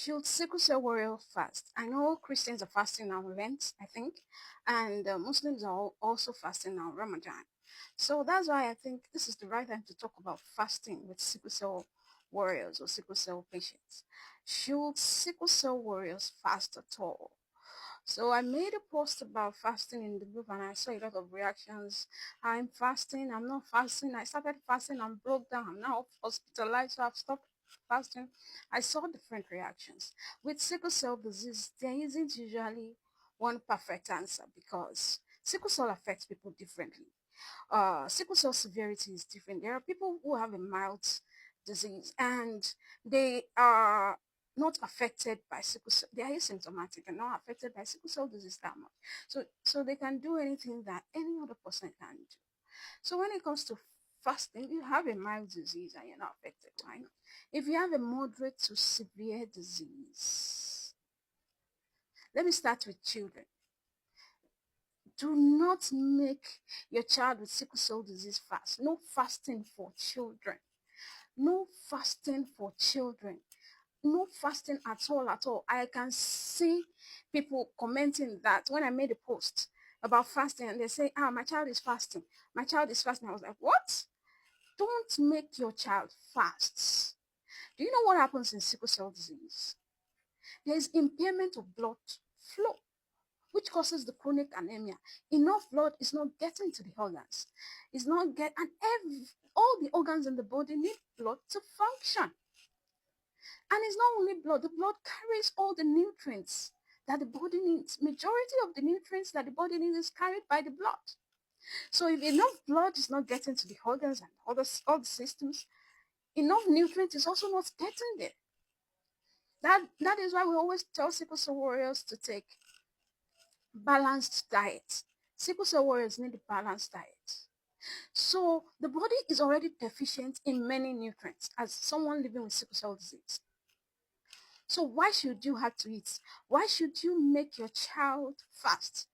Should sickle cell warrior fast? I know Christians are fasting now Lent, I think, and Muslims are also fasting now Ramadan. So that's why I think this is the right time to talk about fasting with sickle cell warriors or sickle cell patients. Should sickle cell warriors fast at all? So I made a post about fasting in the group and I saw a lot of reactions. I'm fasting, I'm not fasting. I started fasting and broke down. I'm now hospitalized, so I've stopped fasting. I saw different reactions. With sickle cell disease, there isn't usually one perfect answer because sickle cell affects people differently. Sickle cell severity is different. There are people who have a mild disease and they are not affected by sickle cell. They are asymptomatic and not affected by sickle cell disease that much. So they can do anything that any other person can do. So when it comes to fasting, you have a mild disease and you're not affected. Why not? If you have a moderate to severe disease, let me start with children. Do not make your child with sickle cell disease fast. No fasting for children. No fasting for children. No fasting at all, at all. I can see people commenting that when I made a post about fasting and they say, my child is fasting. My child is fasting. I was like, what? Don't make your child fast. Do you know what happens in sickle cell disease? There is impairment of blood flow, which causes the chronic anemia. Enough blood is not getting to the organs. It's not get and all the organs in the body need blood to function. And it's not only blood, the blood carries all the nutrients that the body needs. Majority of the nutrients that the body needs is carried by the blood. So if enough blood is not getting to the organs and all the systems, enough nutrients is also not getting there. That is why we always tell sickle cell warriors to take balanced diet. Sickle cell warriors need a balanced diet. So the body is already deficient in many nutrients as someone living with sickle cell disease. So why should you have to eat? Why should you make your child fast?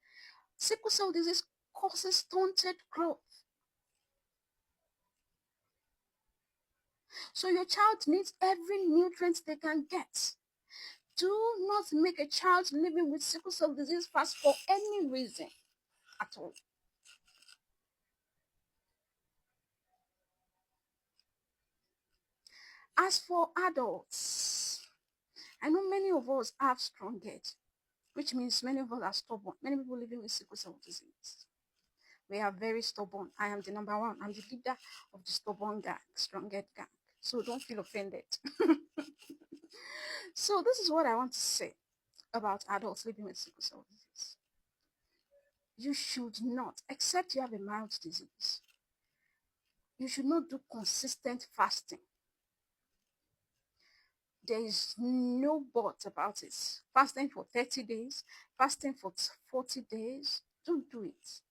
Sickle cell disease causes stunted growth. So your child needs every nutrient they can get. Do not make a child living with sickle cell disease fast for any reason at all. As for adults, I know many of us have strong head, which means many of us are stubborn. Many people living with sickle cell disease. We are very stubborn. I am the number one. I'm the leader of the stubborn gang, strong head gang. So don't feel offended. So this is what I want to say about adults living with sickle cell disease. You should not, except you have a mild disease, you should not do consistent fasting. There is no but about it. Fasting for 30 days, fasting for 40 days, don't do it.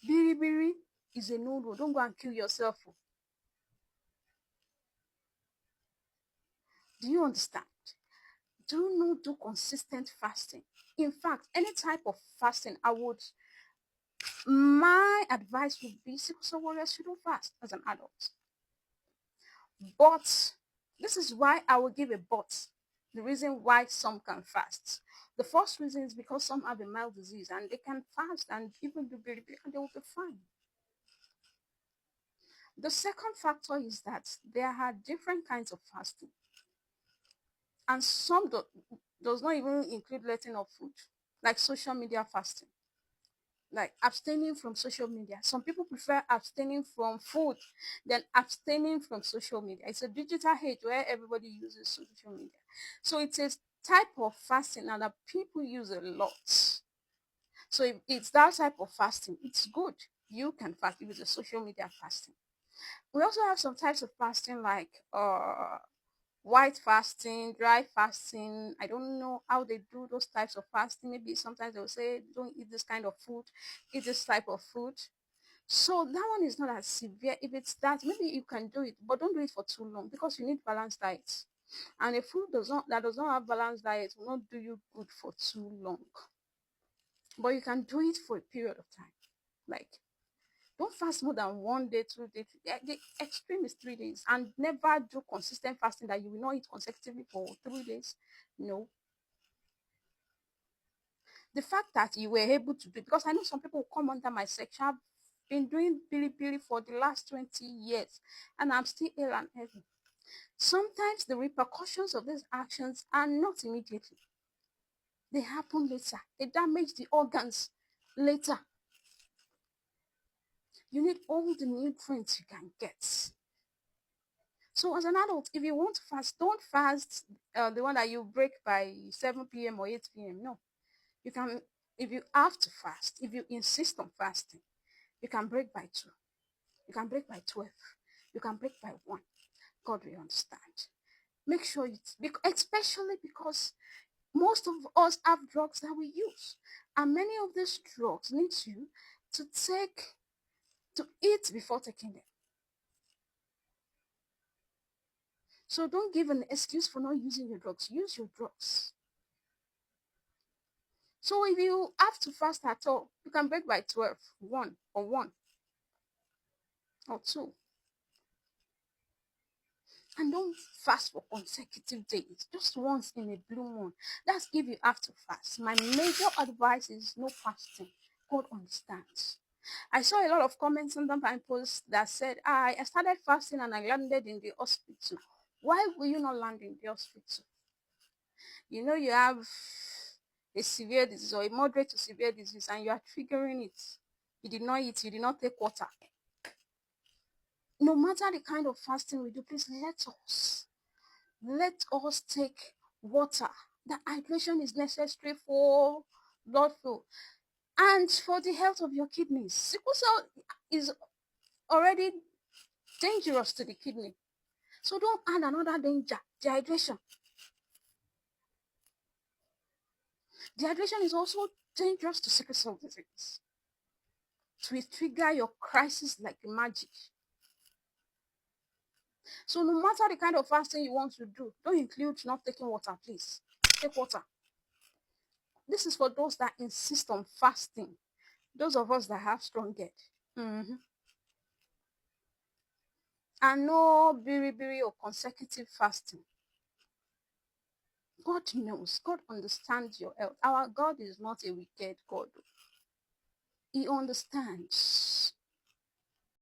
Biri is a no-no. Don't go and kill yourself. Do you understand? Do not do consistent fasting. In fact, any type of fasting, my advice would be sickle cell warriors shouldn't fast as an adult. But this is why I will give a but. The reason why some can fast. The first reason is because some have a mild disease and they can fast and even do very and they will be fine. The second factor is that there are different kinds of fasting. And some does not even include letting off food, like social media fasting, like abstaining from social media. Some people prefer abstaining from food than abstaining from social media. It's a digital age where everybody uses social media. So it's a type of fasting and that people use a lot. So if it's that type of fasting, it's good. You can fast if it's a social media fasting. We also have some types of fasting like white fasting, dry fasting. I don't know how they do those types of fasting. Maybe sometimes they'll say, don't eat this kind of food, eat this type of food. So that one is not as severe. If it's that, maybe you can do it, but don't do it for too long because you need balanced diet. And a food that does not have balanced diet will not do you good for too long. But you can do it for a period of time. Like Don't fast more than 1 day, 2 days. The extreme is 3 days. And never do consistent fasting that you will not eat consecutively for 3 days. No. The fact that you were able to do, because I know some people come under my section, I've been doing Billy for the last 20 years, and I'm still ill and heavy. Sometimes the repercussions of these actions are not immediately. They happen later. They damage the organs later. You need all the nutrients you can get. So as an adult, if you want to fast, don't fast the one that you break by 7 p.m. or 8 p.m. No. You can, if you have to fast, if you insist on fasting, you can break by 2. You can break by 12. You can break by 1. God will understand. Make sure it's, especially because most of us have drugs that we use. And many of these drugs need you to eat before taking them. So don't give an excuse for not using your drugs. Use your drugs. So if you have to fast at all, you can break by 12, 1 or 1 or 2. And don't fast for consecutive days, just once in a blue moon. That's if you have to fast. My major advice is no fasting. God understands. I saw a lot of comments on my post that said, I started fasting and I landed in the hospital. Why will you not land in the hospital? You know you have a severe disease or a moderate to severe disease and you are triggering it. You did not eat, you did not take water. No matter the kind of fasting we do, please let us take water. The hydration is necessary for blood flow and for the health of your kidneys. Sickle cell is already dangerous to the kidney. So don't add another danger, dehydration. Dehydration is also dangerous to sickle cell disease. It will trigger your crisis like magic. So no matter the kind of fasting you want to do, don't include not taking water, please. Take water. This is for those that insist on fasting. Those of us that have strong head. And no biri or consecutive fasting. God knows. God understands your health. Our God is not a wicked God. He understands.